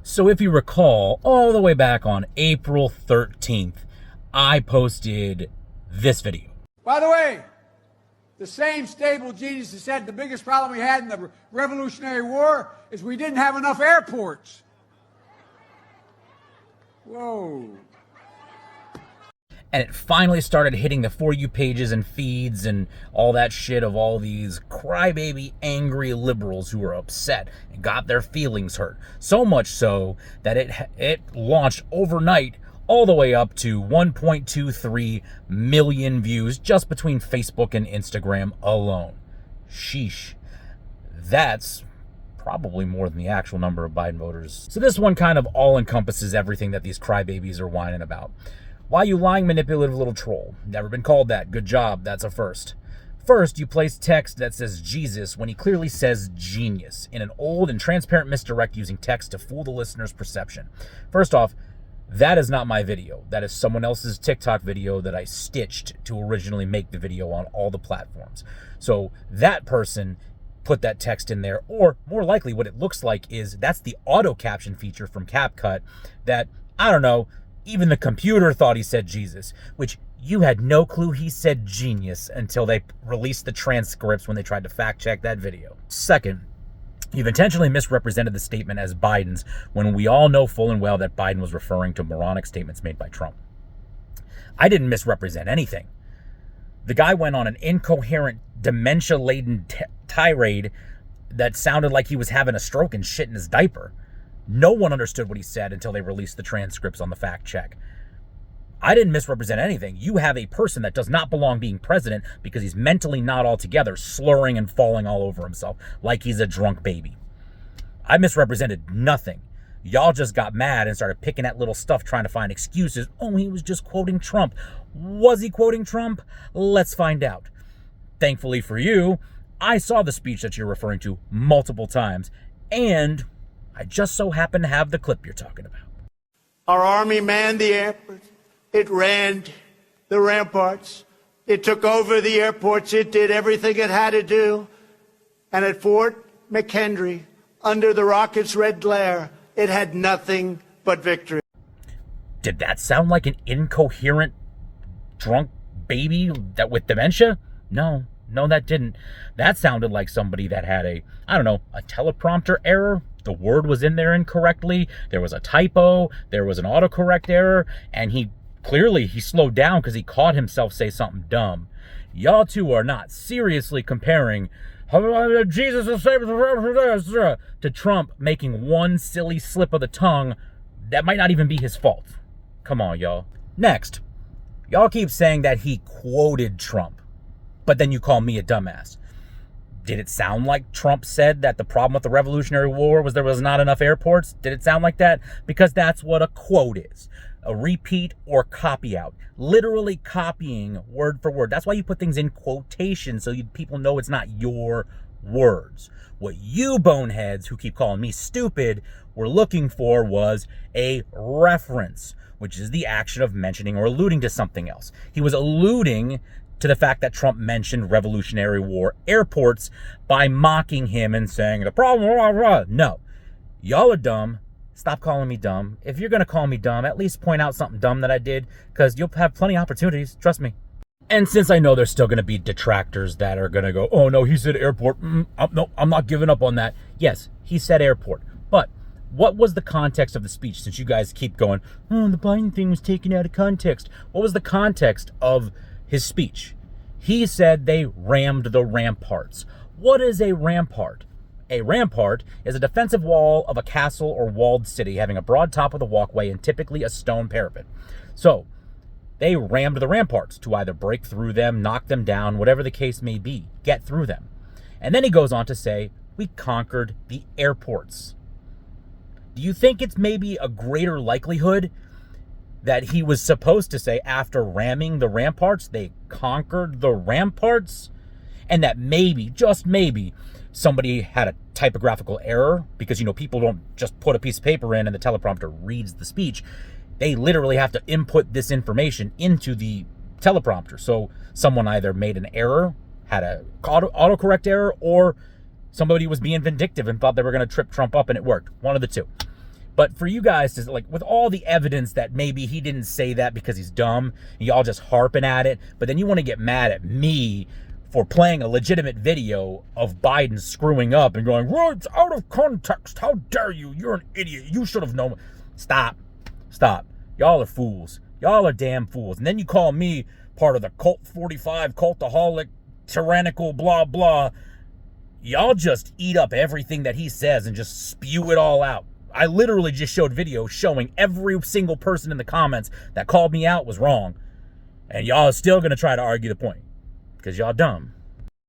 So if you recall, all the way back on April 13th, I posted this video. By the way, the same stable genius that said the biggest problem we had in the Revolutionary War is we didn't have enough airports. Whoa. And it finally started hitting the For You pages and feeds and all that shit of all these crybaby angry liberals who were upset and got their feelings hurt. So much so that it launched overnight all the way up to 1.23 million views just between Facebook and Instagram alone. Sheesh. That's probably more than the actual number of Biden voters. So this one kind of all encompasses everything that these crybabies are whining about. Why you lying, manipulative little troll? Never been called that. Good job. That's a first. First, you place text that says Jesus when he clearly says genius in an old and transparent misdirect using text to fool the listener's perception. First off, that is not my video. That is someone else's TikTok video that I stitched to originally make the video on all the platforms. So that person put that text in there, or more likely what it looks like is that's the auto caption feature from CapCut that, I don't know, even the computer thought he said Jesus, which you had no clue he said genius until they released the transcripts when they tried to fact check that video. Second, you've intentionally misrepresented the statement as Biden's when we all know full and well that Biden was referring to moronic statements made by Trump. I didn't misrepresent anything. The guy went on an incoherent, dementia-laden tirade that sounded like he was having a stroke and shit in his diaper. No one understood what he said until they released the transcripts on the fact check. I didn't misrepresent anything. You have a person that does not belong being president because he's mentally not all together, slurring and falling all over himself like he's a drunk baby. I misrepresented nothing. Y'all just got mad and started picking at little stuff trying to find excuses. Oh, he was just quoting Trump. Was he quoting Trump? Let's find out. Thankfully for you, I saw the speech that you're referring to multiple times, and I just so happen to have the clip you're talking about. Our army manned the airport. It ran the ramparts. It took over the airports. It did everything it had to do. And at Fort McHenry, under the rocket's red glare, it had nothing but victory. Did that sound like an incoherent, drunk baby that with dementia? No, that didn't. That sounded like somebody that had a teleprompter error. The word was in there incorrectly. There was a typo. There was an autocorrect error. And he slowed down because he caught himself say something dumb. Y'all two are not seriously comparing Jesus is to Trump making one silly slip of the tongue that might not even be his fault. Come on, y'all. Next, y'all keep saying that he quoted Trump, but then you call me a dumbass. Did it sound like Trump said that the problem with the Revolutionary War was there was not enough airports? Did it sound like that? Because that's what a quote is. A repeat or copy out. Literally copying word for word. That's why you put things in quotation so people know it's not your words. What you boneheads who keep calling me stupid were looking for was a reference, which is the action of mentioning or alluding to something else. He was alluding to the fact that Trump mentioned Revolutionary War airports by mocking him and saying the problem, blah, blah. No, y'all are dumb. Stop calling me dumb. If you're going to call me dumb, at least point out something dumb that I did, because you'll have plenty of opportunities. Trust me. And since I know there's still going to be detractors that are going to go, oh, no, he said airport. No, I'm not giving up on that. Yes, he said airport. But what was the context of the speech, since you guys keep going, oh, the Biden thing was taken out of context? What was the context of his speech? He said they rammed the ramparts. What is a rampart? A rampart is a defensive wall of a castle or walled city having a broad top with a walkway and typically a stone parapet. So they rammed the ramparts to either break through them, knock them down, whatever the case may be, get through them. And then he goes on to say, we conquered the airports. Do you think it's maybe a greater likelihood that he was supposed to say after ramming the ramparts, they conquered the ramparts? And that maybe, just maybe, somebody had a typographical error because, people don't just put a piece of paper in and the teleprompter reads the speech. They literally have to input this information into the teleprompter. So someone either made an error, had a autocorrect error, or somebody was being vindictive and thought they were going to trip Trump up and it worked. One of the two. But for you guys to, like, with all the evidence that maybe he didn't say that because he's dumb, and y'all just harping at it, but then you want to get mad at me for playing a legitimate video of Biden screwing up and going, well, it's out of context. How dare you? You're an idiot. You should have known. Stop. Y'all are fools. Y'all are damn fools. And then you call me part of the Cult 45, cultaholic, tyrannical, blah, blah. Y'all just eat up everything that he says and just spew it all out. I literally just showed videos showing every single person in the comments that called me out was wrong. And y'all are still going to try to argue the point. Because y'all dumb.